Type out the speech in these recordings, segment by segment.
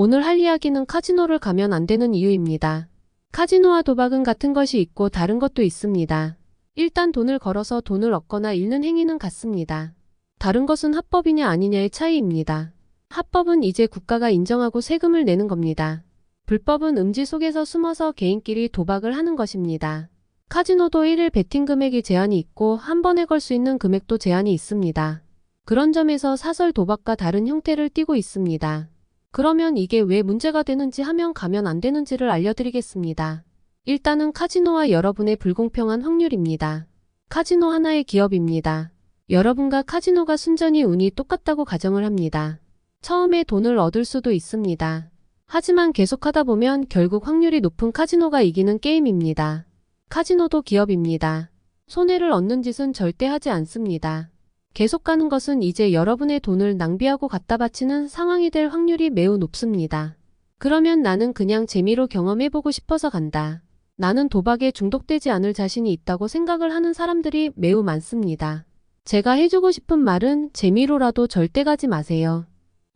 오늘 할 이야기는 카지노를 가면 안 되는 이유입니다. 카지노와 도박은 같은 것이 있고 다른 것도 있습니다. 일단 돈을 걸어서 돈을 얻거나 잃는 행위는 같습니다. 다른 것은 합법이냐 아니냐의 차이입니다. 합법은 이제 국가가 인정하고 세금을 내는 겁니다. 불법은 음지 속에서 숨어서 개인끼리 도박을 하는 것입니다. 카지노도 1일 베팅 금액이 제한이 있고 한 번에 걸 수 있는 금액도 제한이 있습니다. 그런 점에서 사설 도박과 다른 형태를 띠고 있습니다. 그러면 이게 왜 문제가 되는지 하면 가면 안 되는지를 알려드리겠습니다. 일단은 카지노와 여러분의 불공평한 확률입니다. 카지노 하나의 기업입니다. 여러분과 카지노가 순전히 운이 똑같다고 가정을 합니다. 처음에 돈을 얻을 수도 있습니다. 하지만 계속하다 보면 결국 확률이 높은 카지노가 이기는 게임입니다. 카지노도 기업입니다. 손해를 얻는 짓은 절대 하지 않습니다. 계속 가는 것은 이제 여러분의 돈을 낭비하고 갖다 바치는 상황이 될 확률이 매우 높습니다. 그러면 나는 그냥 재미로 경험해보고 싶어서 간다. 나는 도박에 중독되지 않을 자신이 있다고 생각을 하는 사람들이 매우 많습니다. 제가 해주고 싶은 말은 재미로라도 절대 가지 마세요.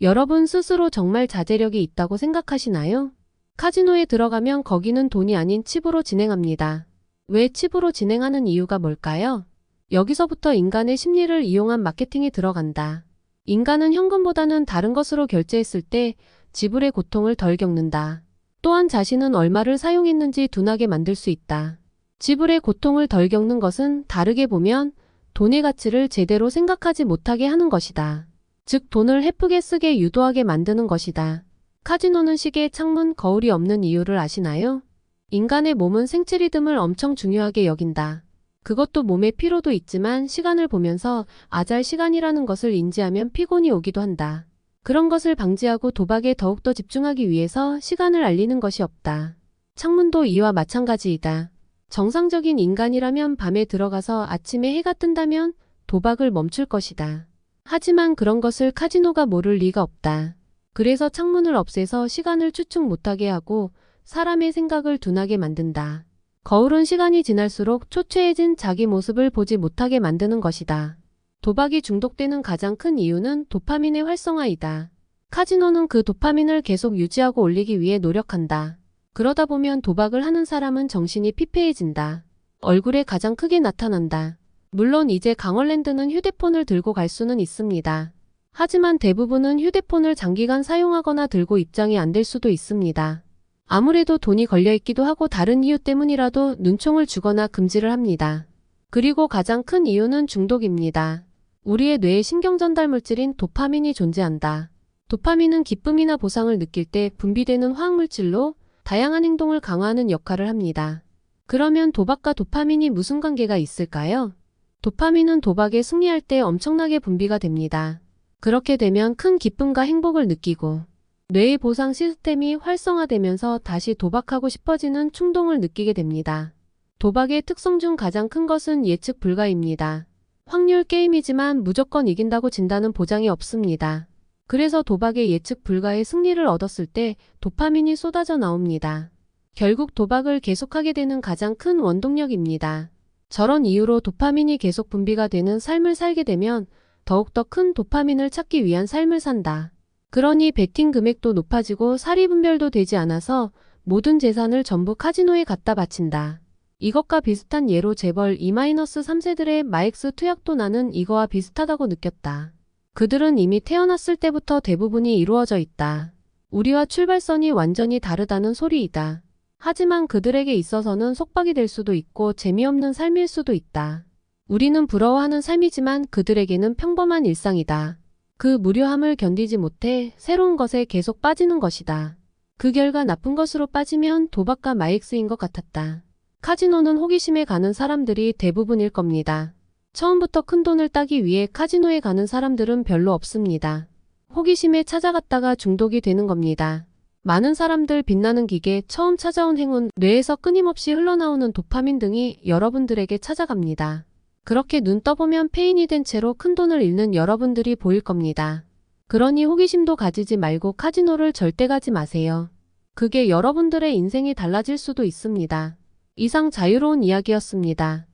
여러분 스스로 정말 자제력이 있다고 생각하시나요? 카지노에 들어가면 거기는 돈이 아닌 칩으로 진행합니다. 왜 칩으로 진행하는 이유가 뭘까요? 여기서부터 인간의 심리를 이용한 마케팅이 들어간다. 인간은 현금보다는 다른 것으로 결제했을 때 지불의 고통을 덜 겪는다. 또한 자신은 얼마를 사용했는지 둔하게 만들 수 있다. 지불의 고통을 덜 겪는 것은 다르게 보면 돈의 가치를 제대로 생각하지 못하게 하는 것이다. 즉 돈을 헤프게 쓰게 유도하게 만드는 것이다. 카지노는 시계, 창문, 거울이 없는 이유를 아시나요? 인간의 몸은 생체 리듬을 엄청 중요하게 여긴다. 그것도 몸의 피로도 있지만 시간을 보면서 아잘 시간이라는 것을 인지하면 피곤이 오기도 한다. 그런 것을 방지하고 도박에 더욱더 집중하기 위해서 시간을 알리는 것이 없다. 창문도 이와 마찬가지이다. 정상적인 인간이라면 밤에 들어가서 아침에 해가 뜬다면 도박을 멈출 것이다. 하지만 그런 것을 카지노가 모를 리가 없다. 그래서 창문을 없애서 시간을 추측 못하게 하고 사람의 생각을 둔하게 만든다. 거울은 시간이 지날수록 초췌해진 자기 모습을 보지 못하게 만드는 것이다. 도박이 중독되는 가장 큰 이유는 도파민의 활성화이다. 카지노는 그 도파민을 계속 유지하고 올리기 위해 노력한다. 그러다 보면 도박을 하는 사람은 정신이 피폐해진다. 얼굴에 가장 크게 나타난다. 물론 이제 강원랜드는 휴대폰을 들고 갈 수는 있습니다. 하지만 대부분은 휴대폰을 장기간 사용하거나 들고 입장이 안 될 수도 있습니다. 아무래도 돈이 걸려있기도 하고 다른 이유 때문이라도 눈총을 주거나 금지를 합니다. 그리고 가장 큰 이유는 중독입니다. 우리의 뇌에 신경 전달 물질인 도파민이 존재한다. 도파민은 기쁨이나 보상을 느낄 때 분비되는 화학물질로 다양한 행동을 강화하는 역할을 합니다. 그러면 도박과 도파민이 무슨 관계가 있을까요? 도파민은 도박에 승리할 때 엄청나게 분비가 됩니다. 그렇게 되면 큰 기쁨과 행복을 느끼고 뇌의 보상 시스템이 활성화되면서 다시 도박하고 싶어지는 충동을 느끼게 됩니다. 도박의 특성 중 가장 큰 것은 예측 불가입니다. 확률 게임이지만 무조건 이긴다고 진다는 보장이 없습니다. 그래서 도박의 예측 불가의 승리를 얻었을 때 도파민이 쏟아져 나옵니다. 결국 도박을 계속하게 되는 가장 큰 원동력입니다. 저런 이유로 도파민이 계속 분비가 되는 삶을 살게 되면 더욱더 큰 도파민을 찾기 위한 삶을 산다. 그러니 베팅 금액도 높아지고 사리분별도 되지 않아서 모든 재산을 전부 카지노에 갖다 바친다. 이것과 비슷한 예로 재벌 2-3세들의 마엑스 투약도 나는 이거와 비슷하다고 느꼈다. 그들은 이미 태어났을 때부터 대부분이 이루어져 있다. 우리와 출발선이 완전히 다르다는 소리이다. 하지만 그들에게 있어서는 속박이 될 수도 있고 재미없는 삶일 수도 있다. 우리는 부러워하는 삶이지만 그들에게는 평범한 일상이다. 그 무료함을 견디지 못해 새로운 것에 계속 빠지는 것이다. 그 결과 나쁜 것으로 빠지면 도박과 마엑스인 것 같았다. 카지노는 호기심에 가는 사람들이 대부분일 겁니다. 처음부터 큰 돈을 따기 위해 카지노에 가는 사람들은 별로 없습니다. 호기심에 찾아갔다가 중독이 되는 겁니다. 많은 사람들 빛나는 기계, 처음 찾아온 행운, 뇌에서 끊임없이 흘러나오는 도파민 등이 여러분들에게 찾아갑니다. 그렇게 눈 떠보면 폐인이 된 채로 큰돈을 잃는 여러분들이 보일 겁니다. 그러니 호기심도 가지지 말고 카지노를 절대 가지 마세요. 그게 여러분들의 인생이 달라질 수도 있습니다. 이상 자유로운 이야기였습니다.